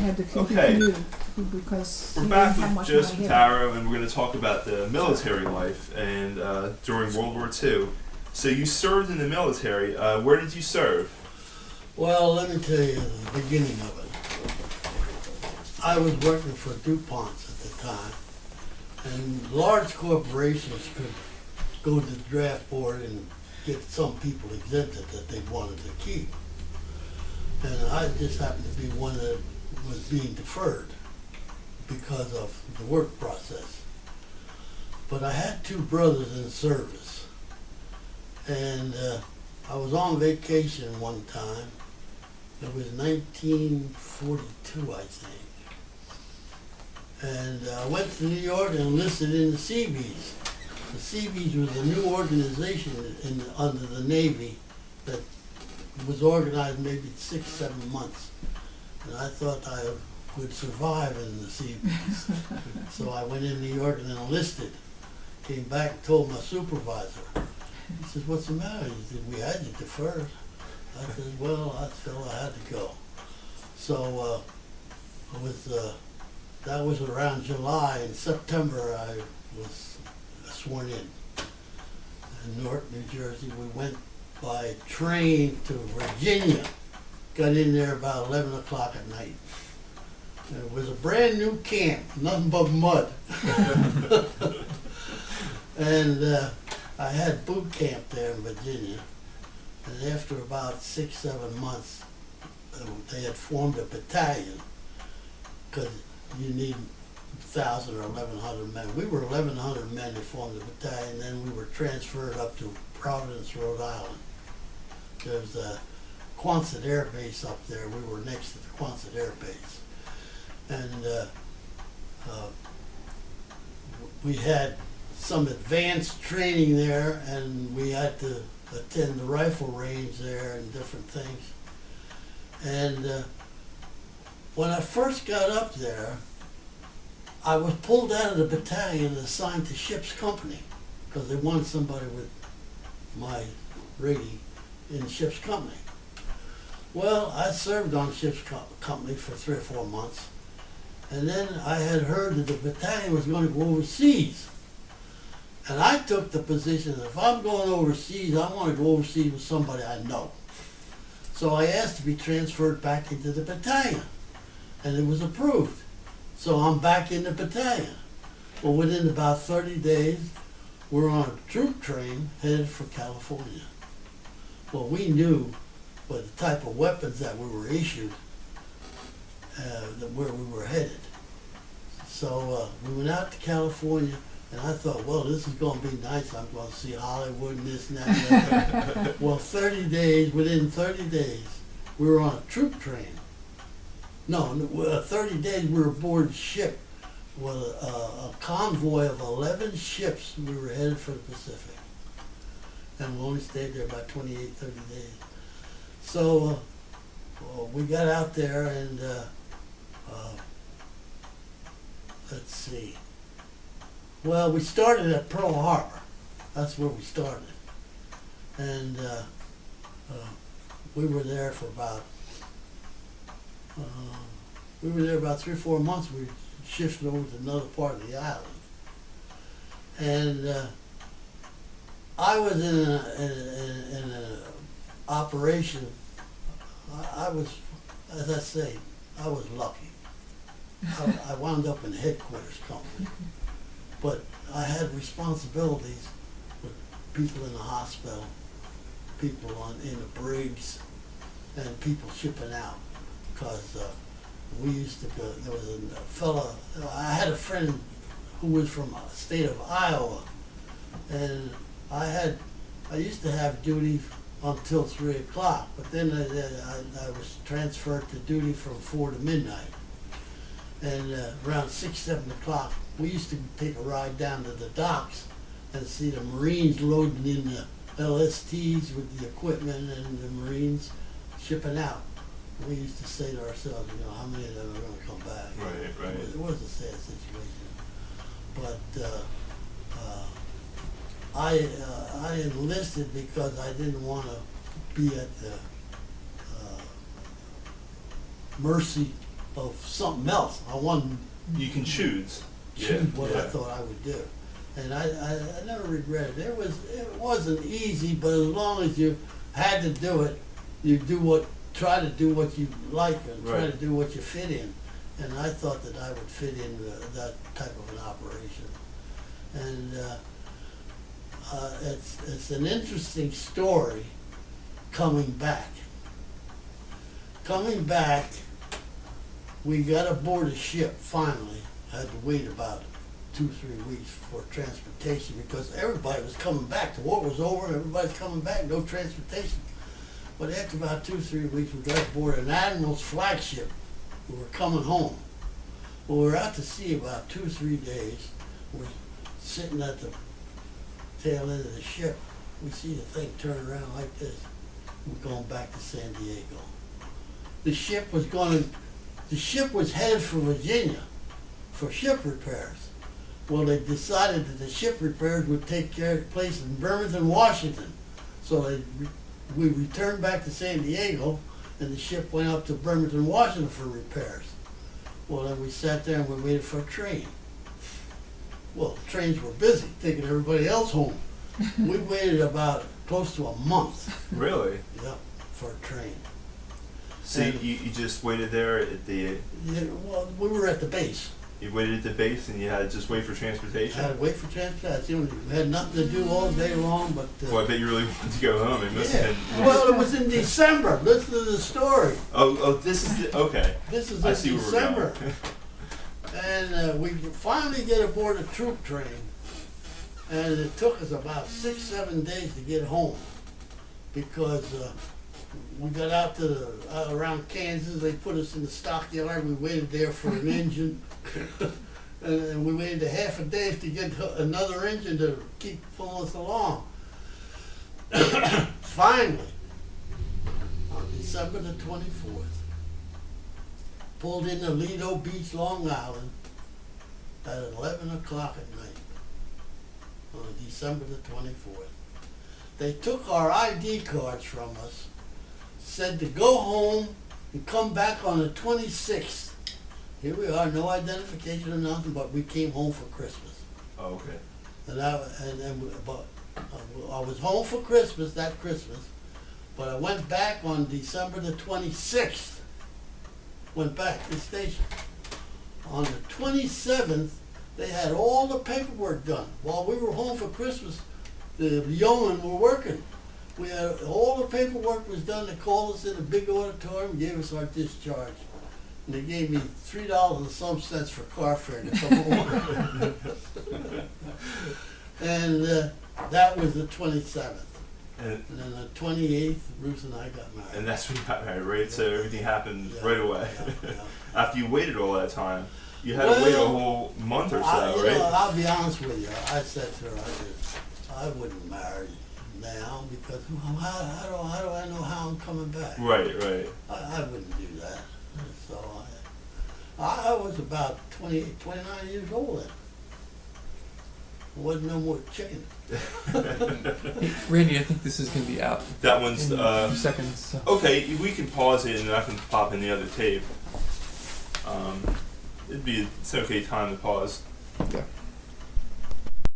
had to Okay. continue because We're he back didn't have with much Joe money. Spataro, and we're going to talk about the military life and during World War II. So you served in the military. Where did you serve? Well, let me tell you the beginning of it. I was working for DuPont at the time, and large corporations could go to the draft board and get some people exempted that they wanted to keep. And I just happened to be one that was being deferred because of the work process. But I had two brothers in service, and I was on vacation one time. It was 1942, I think. And I went to New York and enlisted in the Seabees. The Seabees was a new organization under the Navy that was organized maybe 6-7 months. And I thought I would survive in the Seabees. So I went in New York and enlisted. Came back and told my supervisor. He says, "What's the matter?" He said, "We had you deferred." I said, "Well, I felt I had to go." So that was around July. In September, I was sworn in Newark, New Jersey. We went by train to Virginia. Got in there about 11 o'clock at night. And it was a brand new camp, nothing but mud. And I had boot camp there in Virginia. And after about 6-7 months, they had formed a battalion because you need 1,000 or 1,100 men. We were 1,100 men that formed the battalion. Then we were transferred up to Providence, Rhode Island. There's a Quonset Air Base up there. We were next to the Quonset Air Base. And we had some advanced training there, and we had to attend the rifle range there and different things. And when I first got up there, I was pulled out of the battalion and assigned to ship's company because they wanted somebody with my rating in ship's company. Well, I served on ship's company for 3 or 4 months, and then I had heard that the battalion was going to go overseas. And I took the position that if I'm going overseas, I want to go overseas with somebody I know. So I asked to be transferred back into the battalion, and it was approved. So I'm back in the battalion. Well, within about 30 days, we're on a troop train headed for California. Well, we knew by the type of weapons that we were issued where we were headed. So we went out to California. And I thought, well, this is going to be nice. I'm going to see Hollywood and this and that. And that. Well, within 30 days, we were on a troop train. No, 30 days we were aboard ship with a convoy of 11 ships. We were headed for the Pacific. And we only stayed there about 28, 30 days. So we got out there and let's see. Well, we started at Pearl Harbor. That's where we started. And we were there for about 3 or 4 months. We shifted over to another part of the island. And I was in an operation. I was, as I say, I was lucky. I wound up in headquarters company. But I had responsibilities with people in the hospital, people in the brigs, and people shipping out. Because we used to go, there was a fella, I had a friend who was from the state of Iowa, and I used to have duty until 3 o'clock, but then I was transferred to duty from 4 to midnight. And around 6, 7 o'clock, we used to take a ride down to the docks and see the Marines loading in the LSTs with the equipment and the Marines shipping out. We used to say to ourselves, how many of them are going to come back? Right. It was a sad situation. But I enlisted because I didn't want to be at the mercy of something else. I wanted You can choose. choose what I yeah. thought I would do. And I never regretted it. It wasn't easy, but as long as you had to do it, you try to do what you like and try Right. to do what you fit in. And I thought that I would fit in that type of an operation. And it's an interesting story coming back. Coming back, we got aboard a ship finally. Had to wait about 2-3 weeks for transportation because everybody was coming back. The war was over, everybody's coming back, no transportation. But after about 2-3 weeks, we got aboard an admiral's flagship. We were coming home. Well, we were out to sea about 2-3 days. We're sitting at the tail end of the ship. We see the thing turn around like this. We're going back to San Diego. The ship was headed for Virginia for ship repairs. Well, they decided that the ship repairs would take place in Bremerton, Washington. So we returned back to San Diego, and the ship went up to Bremerton, Washington for repairs. Well, then we sat there and we waited for a train. Well, trains were busy, taking everybody else home. We waited about close to a month, Really? for a train. So And- you just waited there at the, Yeah, well, we were at the base. you waited at the base and you had to just wait for I had transportation? to wait for transportation. We had nothing to do all day long, but Well, I bet you really wanted to go home. It must yeah. have been. Well, it was in December. Listen to the story. Oh, this is okay. This is I in see where December. we're going. And we finally get aboard a troop train, and it took us about 6-7 days to get home because we got out to around Kansas. They put us in the stockyard. We waited there for an engine, and we waited a half a day to get another engine to keep pulling us along. Finally, on December the 24th, pulled into Lido Beach, Long Island at 11 o'clock at night on December the 24th. They took our ID cards from us, said to go home and come back on the 26th. Here we are, no identification or nothing, but we came home for Christmas. Oh, okay. I was home for Christmas, that Christmas, but I went back on December the 26th. Went back to the station. On the 27th, they had all the paperwork done. While we were home for Christmas, the yeomen were working. We had all the paperwork was done. They called us in a big auditorium and gave us our discharge. And they gave me $3 and some cents for car fare to come home. And that was the 27th. And And then the 28th, Ruth and I got married. and that's when you got married, right? So everything happened Yeah, right away. yeah. After you waited all that time, you had to wait a whole month or so, right? I'll be honest with you. I said to her, I wouldn't marry now because how do I know how I'm coming back? Right, right. I wouldn't do that. So I was about 28, 29 years old then. There wasn't no more chicken. Hey, Randy, I think this is going to be out That one's in a few seconds. So. okay. We can pause it and I can pop in the other tape. It's okay time to pause. Yeah.